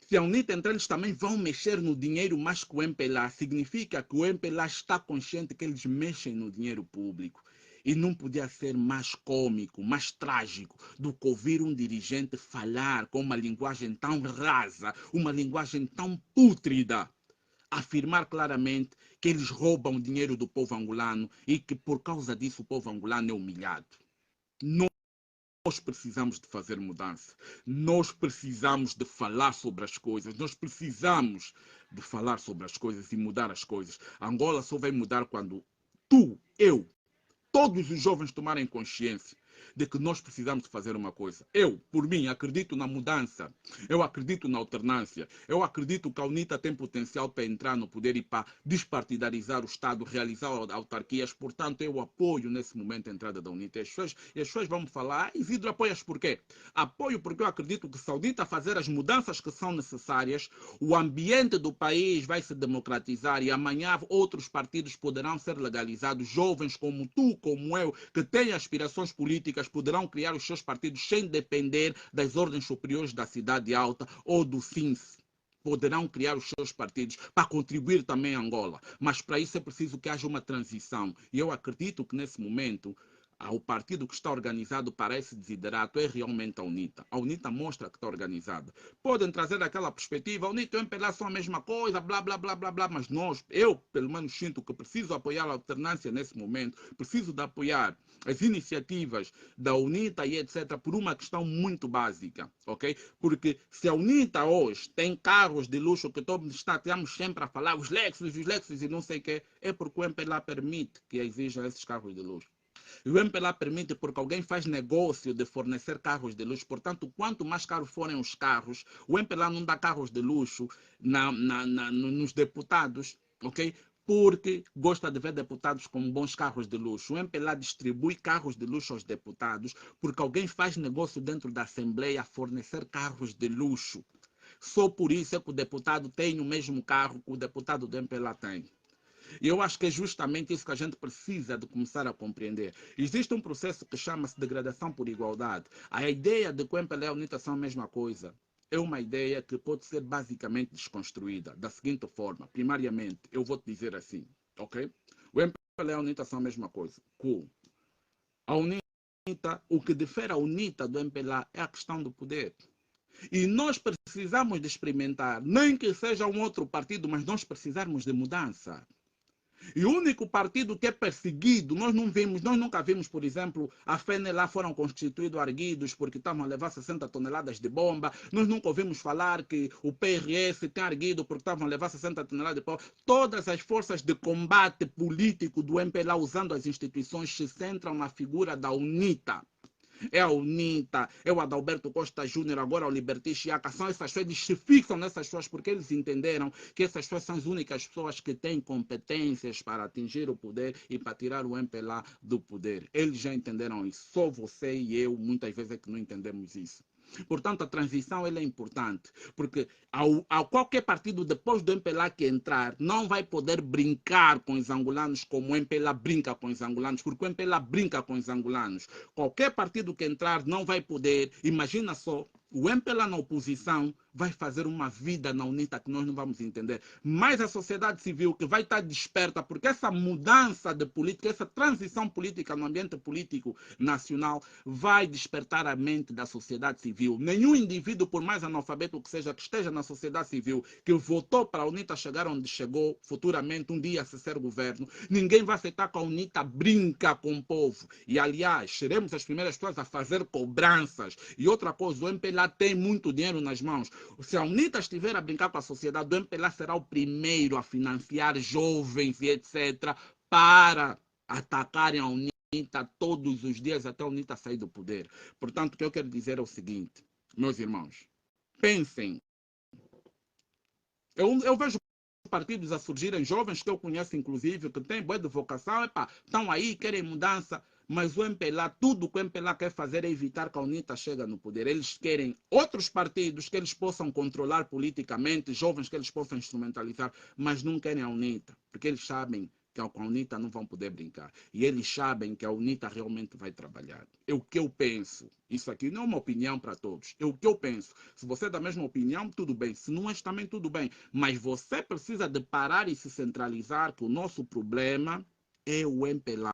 se a UNITA entrar, eles também vão mexer no dinheiro mais que o MPLA, significa que o MPLA está consciente que eles mexem no dinheiro público. E não podia ser mais cômico, mais trágico do que ouvir um dirigente falar com uma linguagem tão rasa, uma linguagem tão pútrida, afirmar claramente que eles roubam o dinheiro do povo angolano e que por causa disso o povo angolano é humilhado. Nós precisamos de fazer mudança. Nós precisamos de falar sobre as coisas. Nós precisamos de falar sobre as coisas e mudar as coisas. A Angola só vai mudar quando tu, eu, todos os jovens tomarem consciência de que nós precisamos de fazer uma coisa. Eu, por mim, acredito na mudança. Eu acredito na alternância. Eu acredito que a UNITA tem potencial para entrar no poder e para despartidarizar o Estado, realizar autarquias. Portanto, eu apoio nesse momento a entrada da UNITA. E as pessoas vão me falar, Isidro, apoias por quê? Apoio porque eu acredito que se a UNITA fazer as mudanças que são necessárias, o ambiente do país vai se democratizar e amanhã outros partidos poderão ser legalizados. Jovens como tu, como eu, que têm aspirações políticas, poderão criar os seus partidos sem depender das ordens superiores da cidade alta ou do SINS. Poderão criar os seus partidos para contribuir também a Angola. Mas para isso é preciso que haja uma transição. E eu acredito que nesse momento o partido que está organizado para esse desiderato é realmente a UNITA. A UNITA mostra que está organizada. Podem trazer aquela perspectiva, a UNITA e o MPLA são a mesma coisa, blá, blá, blá, blá, blá, mas eu, pelo menos, sinto que preciso apoiar a alternância nesse momento, preciso de apoiar as iniciativas da UNITA e etc. por uma questão muito básica, ok? Porque se a UNITA hoje tem carros de luxo que todos estamos sempre a falar, os Lexus e não sei o quê, é porque o MPLA permite que exijam esses carros de luxo. E o MPLA permite porque alguém faz negócio de fornecer carros de luxo. Portanto, quanto mais caros forem os carros, o MPLA não dá carros de luxo nos deputados, ok? Porque gosta de ver deputados com bons carros de luxo. O MPLA distribui carros de luxo aos deputados porque alguém faz negócio dentro da Assembleia a fornecer carros de luxo. Só por isso é que o deputado tem o mesmo carro que o deputado do MPLA tem. E eu acho que é justamente isso que a gente precisa de começar a compreender. Existe um processo que chama-se degradação por igualdade. A ideia de que o MPLA e a UNITA são a mesma coisa é uma ideia que pode ser basicamente desconstruída da seguinte forma. Primariamente, eu vou te dizer assim, ok? O MPLA e a UNITA são a mesma coisa. Cool. A UNITA, o que difere a UNITA do MPLA é a questão do poder. E nós precisamos de experimentar, nem que seja um outro partido, mas nós precisamos de mudança. E o único partido que é perseguido, nós nunca vimos, por exemplo, a FENELA foram constituídos arguidos porque estavam a levar 60 toneladas de bomba. Nós nunca ouvimos falar que o PRS tem arguido porque estavam a levar 60 toneladas de bomba. Todas as forças de combate político do MPLA usando as instituições se centram na figura da UNITA. É a UNITA, é o Adalberto Costa Júnior, agora o Liberty Chiaca, são essas pessoas, eles se fixam nessas pessoas porque eles entenderam que essas pessoas são as únicas pessoas que têm competências para atingir o poder e para tirar o MPLA do poder. Eles já entenderam isso, só você e eu muitas vezes é que não entendemos isso. Portanto, a transição ela é importante, porque ao qualquer partido depois do MPLA que entrar, não vai poder brincar com os angolanos como o MPLA brinca com os angolanos, porque o MPLA brinca com os angolanos. Qualquer partido que entrar não vai poder, imagina só, o MPLA na oposição vai fazer uma vida na UNITA que nós não vamos entender. Mas a sociedade civil que vai estar desperta, porque essa mudança de política, essa transição política no ambiente político nacional vai despertar a mente da sociedade civil. Nenhum indivíduo, por mais analfabeto que seja, que esteja na sociedade civil, que votou para a UNITA chegar onde chegou, futuramente, um dia se ser governo, ninguém vai aceitar que a UNITA brinca com o povo. E, aliás, seremos as primeiras pessoas a fazer cobranças. E outra coisa, o MPLA tem muito dinheiro nas mãos. Se a UNITA estiver a brincar com a sociedade, o MPLA será o primeiro a financiar jovens e etc. para atacarem a UNITA todos os dias até a UNITA sair do poder. Portanto, o que eu quero dizer é o seguinte, meus irmãos, pensem. Eu vejo partidos a surgirem, jovens que eu conheço, inclusive, que têm boa de vocação, estão aí, querem mudança, mas o MPLA, tudo que o MPLA quer fazer é evitar que a UNITA chegue no poder. Eles querem outros partidos que eles possam controlar politicamente, jovens que eles possam instrumentalizar, mas não querem a UNITA, porque eles sabem que com a UNITA não vão poder brincar. E eles sabem que a UNITA realmente vai trabalhar. É o que eu penso. Isso aqui não é uma opinião para todos. É o que eu penso. Se você é da mesma opinião, tudo bem. Se não é, também tudo bem. Mas você precisa de parar e se centralizar que o nosso problema é o MPLA.